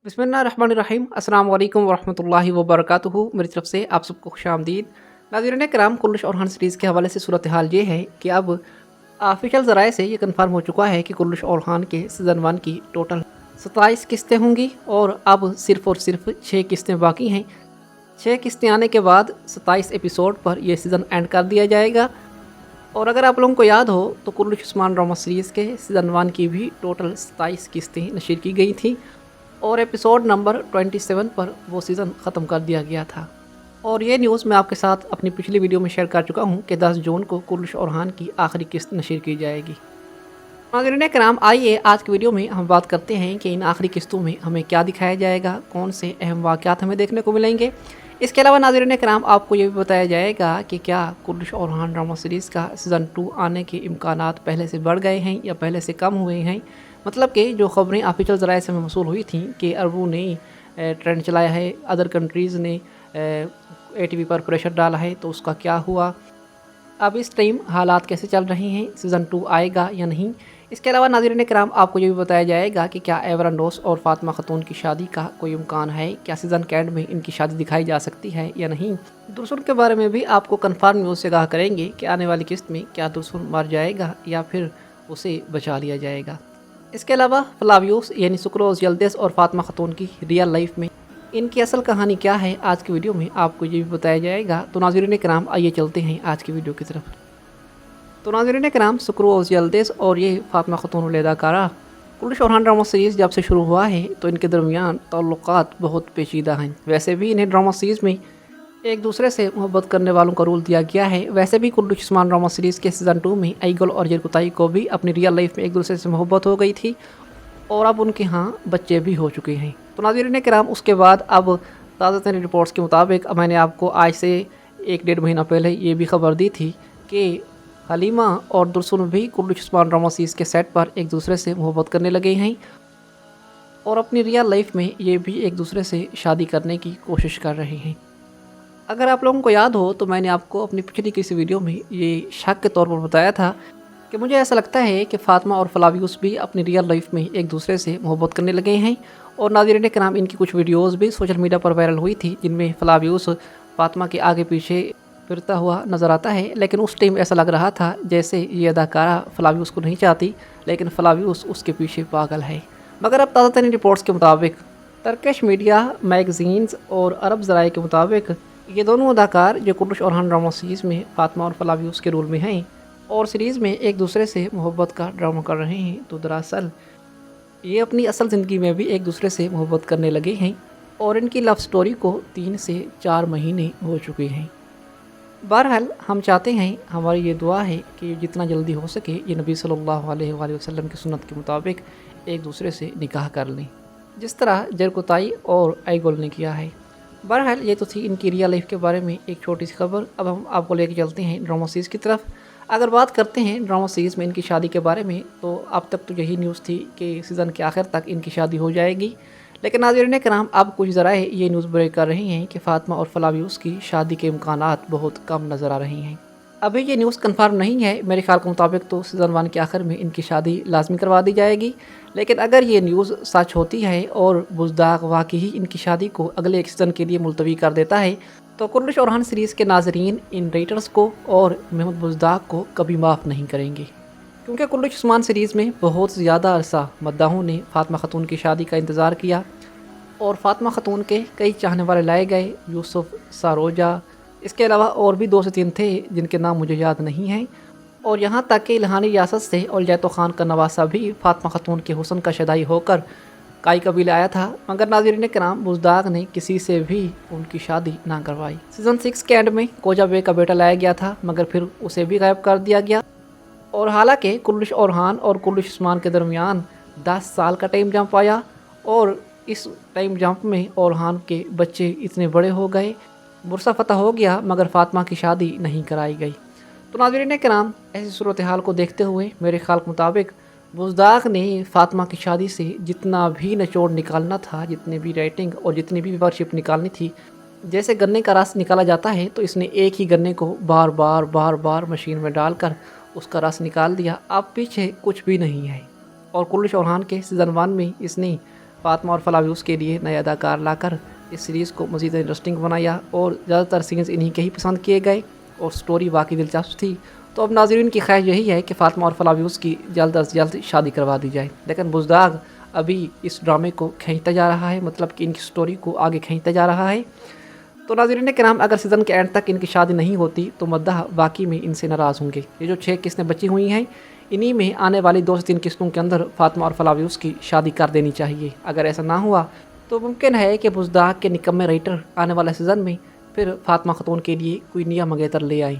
बिस्मिल्लाहिर्रहमानिर्रहीम अस्सलाम वालेकुम वरहमतुल्लाहि वबरकातुहू। मेरी तरफ से आप सबको खुशामदीद। नाज़रीन कराम, कुल्लुश और हान सीरीज़ के हवाले से सूरत हाल ये है कि अब ऑफिशियल ज़राए से ये कन्फर्म हो चुका है कि कुल्लुश और हान के सीज़न 1 की टोटल 27 किस्तें होंगी और अब सिर्फ़ और सिर्फ 6 किस्तें बाकी हैं। 6 किस्तें आने के बाद 27 एपिसोड पर यह सीज़न एंड कर दिया जाएगा। और अगर आप लोगों को याद हो तो कुल्लुश उस्मान ड्रामा सीरीज़ के सीज़न 1 की भी टोटल 27 किस्तें नशीर की गई थी और एपिसोड नंबर 27 पर वो सीज़न ख़त्म कर दिया गया था। और ये न्यूज़ मैं आपके साथ अपनी पिछली वीडियो में शेयर कर चुका हूँ कि 10 जून को कुल्लुश और हान की आखिरी किस्त नशीर की जाएगी। नाज़रीन कराम, आइए आज की वीडियो में हम बात करते हैं कि इन आखिरी किस्तों में हमें क्या दिखाया जाएगा, कौन से अहम वाक़यात हमें देखने को मिलेंगे। इसके अलावा नाज़रीन कराम, आपको ये भी बताया जाएगा कि क्या कुल्लुश और हान ड्रामा सीरीज़ का सीज़न 2 आने के इम्कानात पहले से बढ़ गए हैं या पहले से कम हुए हैं। मतलब कि जो ख़बरें ऑफिशियल ज़राए से हमें मौसूल हुई थी कि अरबों ने ट्रेंड चलाया है, अदर कंट्रीज़ ने ATV पर प्रेशर डाला है, तो उसका क्या हुआ, अब इस टाइम हालात कैसे चल रहे हैं, सीज़न 2 आएगा या नहीं। इसके अलावा नाज़रीन कराम, आपको ये भी बताया जाएगा कि क्या एवरन रोज़ और फातिमा खातून की शादी का कोई इम्कान है, क्या सीज़न के एंड में इनकी शादी दिखाई जा सकती है या नहीं। दुल्हन के बारे में भी आपको कन्फर्म न्यूज़ से आगाह करेंगे कि आने वाली किस्त में क्या दुल्हन मर जाएगा या फिर उसे बचा लिया जाएगा। इसके अलावा फ्लावियोस यानी सुक्रोज यल्दिज़ और फातिमा खातून की रियल लाइफ में इनकी असल कहानी क्या है, आज की वीडियो में आपको ये भी बताया जाएगा। तो नाज़रीन कराम, आइए चलते हैं आज की वीडियो की तरफ। तो नाज़रीन कराम, सुक्रोज यल्दिज़ और ये फातिमा खातून अदाकारा कुल्लुश और हान ड्रामा सीरीज़ जब से शुरू हुआ है तो इनके दरमियान ताल्लुकात बहुत पेचीदा हैं। वैसे भी इन्हें ड्रामा सीरीज़ में एक दूसरे से मोहब्बत करने वालों का रोल दिया गया है। वैसे भी कुल्लुश उस्मान ड्रामा सीरीज़ के सीज़न 2 में आईगल और यरकुताई को भी अपनी रियल लाइफ में एक दूसरे से मोहब्बत हो गई थी और अब उनके यहाँ बच्चे भी हो चुके हैं। तो नाज़रीन कराम, उसके बाद अब ताज़ा तरीन रिपोर्ट्स के मुताबिक मैंने आपको आज से 1-1.5 महीना पहले ये भी खबर दी थी कि हलीमा और दुल्हन भी कुल्लुश उस्मान ड्रामा सीरीज़ के सेट पर एक दूसरे से मोहब्बत करने लगे हैं और अपनी रियल लाइफ में ये भी एक दूसरे से शादी करने की कोशिश कर रहे हैं। अगर आप लोगों को याद हो तो मैंने आपको अपनी पिछली किसी वीडियो में ये शक के तौर पर बताया था कि मुझे ऐसा लगता है कि फातिमा और फ्लावियोस भी अपनी रियल लाइफ में एक दूसरे से मोहब्बत करने लगे हैं। और नाज़रीन कराम, इनकी कुछ वीडियोस भी सोशल मीडिया पर वायरल हुई थी जिनमें फ्लावियोस फातिमा के आगे पीछे फिरता हुआ नज़र आता है, लेकिन उस टाइम ऐसा लग रहा था जैसे ये अदाकारा फ्लावियोस को नहीं चाहती, लेकिन फ्लावियोस उसके पीछे पागल है। मगर अब ताज़ा तरीन रिपोर्ट्स के मुताबिक, टर्किश मीडिया, मैगजीन्स और अरब ज़राए के मुताबिक ये दोनों अदाकार जो कुल्लुश और हान ड्रामा सीरीज़ में फातिमा और फ्लावियोस के रोल में हैं और सीरीज़ में एक दूसरे से मोहब्बत का ड्रामा कर रहे हैं, तो दरअसल ये अपनी असल ज़िंदगी में भी एक दूसरे से मोहब्बत करने लगे हैं और इनकी लव स्टोरी को 3 से 4 महीने हो चुके हैं। बहरहाल हम चाहते हैं, हमारी ये दुआ है कि जितना जल्दी हो सके ये नबी सल्लल्लाहु अलैहि वसल्लम की सुन्नत के मुताबिक एक दूसरे से निकाह कर लें, जिस तरह जरकुताई और आईगुल ने किया है। बहरहाल ये तो थी इनकी रियल लाइफ के बारे में एक छोटी सी खबर। अब हम आपको लेके चलते हैं ड्रामा सीरीज़ की तरफ। अगर बात करते हैं ड्रामा सीरीज़ में इनकी शादी के बारे में, तो अब तक तो यही न्यूज़ थी कि सीज़न के आखिर तक इनकी शादी हो जाएगी। लेकिन नाज़रीन कराम, अब कुछ ज़राए ये न्यूज़ ब्रेक कर रही हैं कि फातिमा और फ्लावियोस की शादी के इम्कानात बहुत कम नज़र आ रही हैं। अभी ये न्यूज़ कंफर्म नहीं है, मेरे ख्याल के मुताबिक तो सीज़न 1 के आखिर में इनकी शादी लाजमी करवा दी जाएगी। लेकिन अगर ये न्यूज़ सच होती है और बुज़दाग वाकई ही इनकी शादी को अगले एक सीज़न के लिए मुलतवी कर देता है, तो कुल्लुश और हान सीरीज़ के नाजरीन इन राइटर्स को और महमूद बुज़दाग को कभी माफ़ नहीं करेंगे, क्योंकि कुल्लुश उस्मान सीरीज़ में बहुत ज़्यादा अरसा मद्दाहों ने फातिमा खातून की शादी का इंतज़ार किया और फातिमा खातून के कई चाहने वाले लाए गए, यूसुफ, सारोजा, इसके अलावा और भी 2 से 3 थे जिनके नाम मुझे याद नहीं हैं। और यहाँ तक कि इल्हानी रियासत से और जैतो खान का नवासा भी फातिमा खातून के हुस्न का शदाई होकर काई कबीले आया था, मगर नाज़रीन कराम, बुज़दाग ने किसी से भी उनकी शादी ना करवाई। सीज़न 6 के एंड में कोजा बे का बेटा लाया गया था, मगर फिर उसे भी गायब कर दिया गया। और हालांकि कुल्लुश और हान और कुल्लुश उस्मान के दरमियान 10 साल का टाइम जंप आया और इस टाइम जंप में और हान के बच्चे इतने बड़े हो गए, बुरसा फतह हो गया, मगर फातिमा की शादी नहीं कराई गई। तो नाज़रीन कराम, ऐसी सूरत हाल को देखते हुए मेरे ख्याल के मुताबिक बुज़दाग ने फातिमा की शादी से जितना भी निचोड़ निकालना था, जितने भी रेटिंग और जितनी भी व्यूअरशिप निकालनी थी, जैसे गन्ने का रस निकाला जाता है, तो इसने एक ही गन्ने को बार बार मशीन में डालकर उसका रस निकाल दिया। अब पीछे कुछ भी नहीं है। और कुल्लुश और हान के सीज़न 1 में इसने فاطمہ اور فلاویوس کے لیے نئے اداکار لا کر اس سیریز کو مزید انٹرسٹنگ بنایا اور زیادہ تر سینز انہی کے ہی پسند کیے گئے اور سٹوری واقعی دلچسپ تھی۔ تو اب ناظرین کی خواہش یہی ہے کہ فاطمہ اور فلاویوس کی جلد از جلد شادی کروا دی جائے، لیکن بزداغ ابھی اس ڈرامے کو کھینچتا جا رہا ہے، مطلب کہ ان کی سٹوری کو آگے کھینچتا جا رہا ہے۔ تو ناظرین کرام، اگر سیزن کے اینڈ تک ان کی شادی نہیں ہوتی تو مداح واقعی میں ان سے ناراض ہوں گے۔ یہ جو 6 قسطیں بچی ہوئی ہیں، انہی میں آنے والی 2 سے 3 قسطوں کے اندر فاطمہ اور فلاویوس کی شادی کر دینی چاہیے۔ اگر ایسا نہ ہوا تو ممکن ہے کہ بزداغ کے نکمے رائٹر آنے والے سیزن میں پھر فاطمہ خاتون کے لیے کوئی نیا منگیتر لے آئیں۔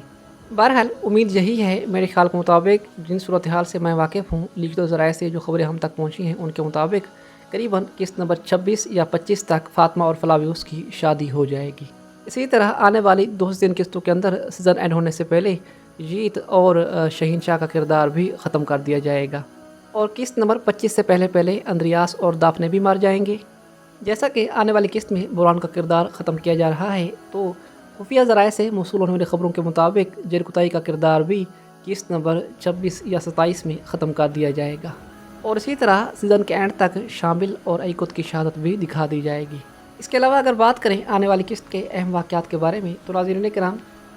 بہرحال امید یہی ہے میرے خیال کے مطابق، جن صورتحال سے میں واقف ہوں، لیکڈ ذرائع سے جو خبریں ہم تک پہنچی ہیں ان کے مطابق قریباً قسط نمبر 26 یا 25 تک فاطمہ اور فلاویوس کی شادی ہو جائے گی۔ اسی طرح آنے والی 2 سے 3 قسطوں کے اندر سیزن اینڈ ہونے سے پہلے جیت اور شہین شاہ کا کردار بھی ختم کر دیا جائے گا، اور قسط نمبر 25 سے پہلے اندریاس اور دافنے بھی مار جائیں گے۔ جیسا کہ آنے والی قسط میں بوران کا کردار ختم کیا جا رہا ہے، تو خفیہ ذرائع سے موصول ہونے والی خبروں کے مطابق جرکتائی کا کردار بھی قسط نمبر 26 یا 27 میں ختم کر دیا جائے گا، اور اسی طرح سیزن کے اینڈ تک شامل اور ایکت کی شہادت بھی دکھا دی جائے گی۔ اس کے علاوہ اگر بات کریں آنے والی قسط کے اہم واقعات کے بارے میں، تو ناظرین کرام،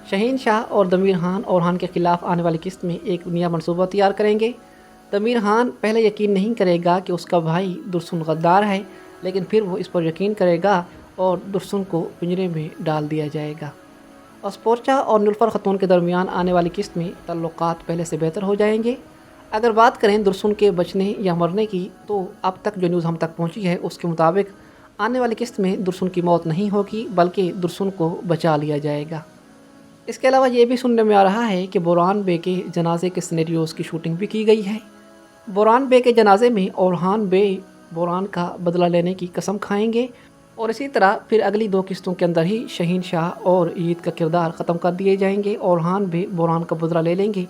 شہین شاہ اور دمیر خان اورحان کے خلاف آنے والی قسط میں ایک نیا منصوبہ تیار کریں گے۔ دمیر خان پہلے یقین نہیں کرے گا کہ اس کا بھائی درسن غدار ہے، لیکن پھر وہ اس پر یقین کرے گا اور درسن کو پنجرے میں ڈال دیا جائے گا۔ اسپورچا اور نیلوفر خاتون کے درمیان آنے والی قسط میں تعلقات پہلے سے بہتر ہو جائیں گے۔ اگر بات کریں درسن کے بچنے یا مرنے کی، تو اب تک جو نیوز ہم تک پہنچی ہے اس کے مطابق آنے والی قسط میں درسن کی موت نہیں ہوگی، بلکہ درسن کو بچا لیا جائے گا۔ اس کے علاوہ یہ بھی سننے میں آ رہا ہے کہ بوران بے کے جنازے کے سینیریوز کی شوٹنگ بھی کی گئی ہے۔ بوران بے کے جنازے میں اورحان بے بوران کا بدلہ لینے کی قسم کھائیں گے، اور اسی طرح پھر اگلی 2 قسطوں کے اندر ہی شہین شاہ اور عید کا کردار ختم کر دیے جائیں گے۔ اورحان بے بوران کا بدلہ لے لیں گے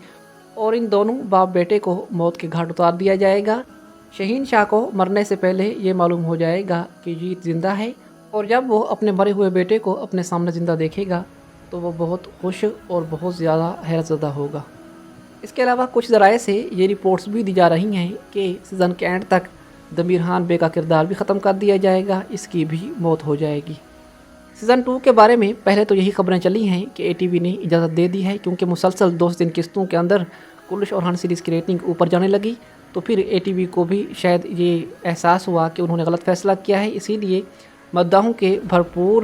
اور ان دونوں باپ بیٹے کو موت کے گھاٹ اتار دیا جائے گا۔ شہین شاہ کو مرنے سے پہلے یہ معلوم ہو جائے گا کہ جیت زندہ ہے، اور جب وہ اپنے مرے ہوئے بیٹے کو اپنے سامنے زندہ دیکھے گا تو وہ بہت خوش اور بہت زیادہ حیرت زدہ ہوگا۔ اس کے علاوہ کچھ ذرائع سے یہ رپورٹس بھی دی جا رہی ہیں کہ سیزن کے اینڈ تک دمیر خان بے کا کردار بھی ختم کر دیا جائے گا، اس کی بھی موت ہو جائے گی۔ سیزن 2 کے بارے میں پہلے تو یہی خبریں چلی ہیں کہ ATV نے اجازت دے دی ہے، کیونکہ مسلسل 2 سے 3 قسطوں کے اندر کلش اورحان سیریز کی ریٹنگ اوپر جانے لگی، تو پھر ATV کو بھی شاید یہ احساس ہوا کہ انہوں نے غلط فیصلہ کیا ہے، اسی لیے مداحوں کے بھرپور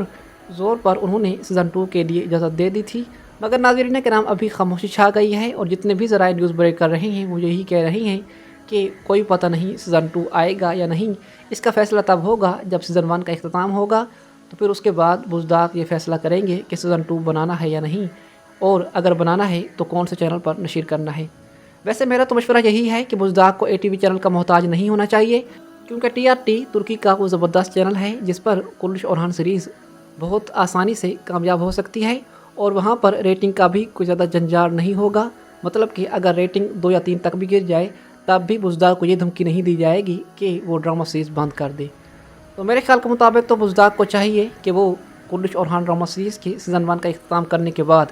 زور پر انہوں نے سیزن 2 کے لیے اجازت دے دی تھی۔ مگر ناظرین کرام، ابھی خاموشی چھا گئی ہے، اور جتنے بھی ذرائع نیوز بریک کر رہے ہیں وہ یہی کہہ رہے ہیں کہ کوئی پتہ نہیں سیزن 2 آئے گا یا نہیں۔ اس کا فیصلہ تب ہوگا جب سیزن 1 کا اختتام ہوگا، تو پھر اس کے بعد بزداق یہ فیصلہ کریں گے کہ سیزن 2 بنانا ہے یا نہیں، اور اگر بنانا ہے تو کون سے چینل پر نشر کرنا ہے۔ ویسے میرا تو مشورہ یہی ہے کہ بزداق کو ATV چینل کا محتاج نہیں ہونا چاہیے، کیونکہ TRT ترکی کا وہ زبردست چینل ہے جس پر کلش اورحان سیریز بہت آسانی سے کامیاب ہو سکتی ہے، اور وہاں پر ریٹنگ کا بھی کوئی زیادہ جھنجھاڑ نہیں ہوگا۔ مطلب کہ اگر ریٹنگ 2 یا 3 تک بھی گر جائے تب بھی بزداق کو یہ دھمکی نہیں دی جائے گی کہ وہ ڈرامہ سیریز بند کر دے۔ تو میرے خیال کے مطابق تو بزداق کو چاہیے کہ وہ کلش اورحان ڈرامہ سیریز کی سیزن 1 کا اختتام کرنے کے بعد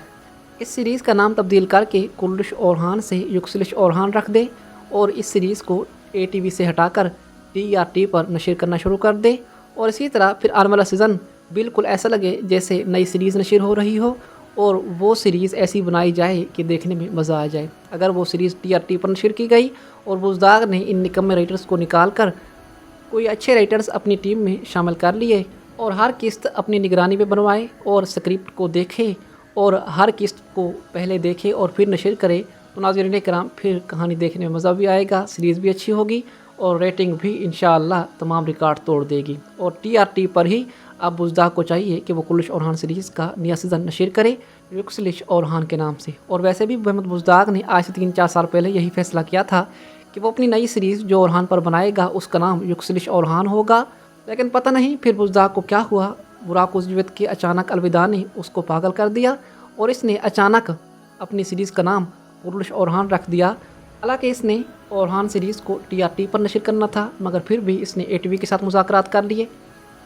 اس سیریز کا نام تبدیل کر کے کلش اورحان سے یکسلش اورحان رکھ دے، اور اس سیریز کو ATV سے ہٹا کر TRT پر نشر کرنا شروع کر دے، اور اسی طرح پھر آنے والا سیزن بالکل ایسا لگے جیسے نئی سیریز نشر ہو رہی ہو، اور وہ سیریز ایسی بنائی جائے کہ دیکھنے میں مزہ آ جائے۔ اگر وہ سیریز TRT پر نشر کی گئی اور بزداق نے ان نکمے رائٹرز کو نکال کر کوئی اچھے رائٹرز اپنی ٹیم میں شامل کر لیے، اور ہر قسط اپنی نگرانی میں بنوائے اور اسکرپٹ کو دیکھے، اور ہر قسط کو پہلے دیکھے اور پھر نشر کرے، تو ناظرین کرام پھر کہانی دیکھنے میں مزہ بھی آئے گا، سیریز بھی اچھی ہوگی، اور ریٹنگ بھی انشاءاللہ تمام ریکارڈ توڑ دے گی۔ اور TRT پر ہی اب بزداق کو چاہیے کہ وہ کلش اورحان سیریز کا نیا سیزن نشر کرے یکسلش اورحان کے نام سے۔ اور ویسے بھی محمد بزداق نے آج سے 3-4 سال پہلے یہی فیصلہ کیا تھا کہ وہ اپنی نئی سیریز جو اورحان پر بنائے گا اس کا نام یکسلش اورحان ہوگا، لیکن پتہ نہیں پھر بزداق کو کیا ہوا، براق عزویت کے اچانک الوداع نے اس کو پاگل کر دیا، اور اس نے اچانک اپنی سیریز کا نام کلش اورحان رکھ دیا۔ حالانکہ اس نے اورحان سیریز کو TRT پر نشر کرنا تھا، مگر پھر بھی اس نے ATV کے ساتھ مذاکرات کر لیے۔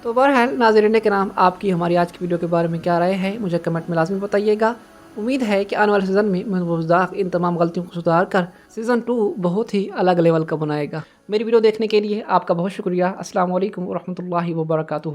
تو بہرحال ناظرین کرام، آپ کی ہماری آج کی ویڈیو کے بارے میں کیا رائے ہے مجھے کمنٹ میں لازمی بتائیے گا، امید ہے کہ آنے والے سیزن میں مزداق ان تمام غلطیوں کو سدھار کر سیزن 2 بہت ہی الگ لیول کا بنائے گا۔ میری ویڈیو دیکھنے کے لیے آپ کا بہت شکریہ۔ السلام علیکم ورحمۃ اللہ وبرکاتہ۔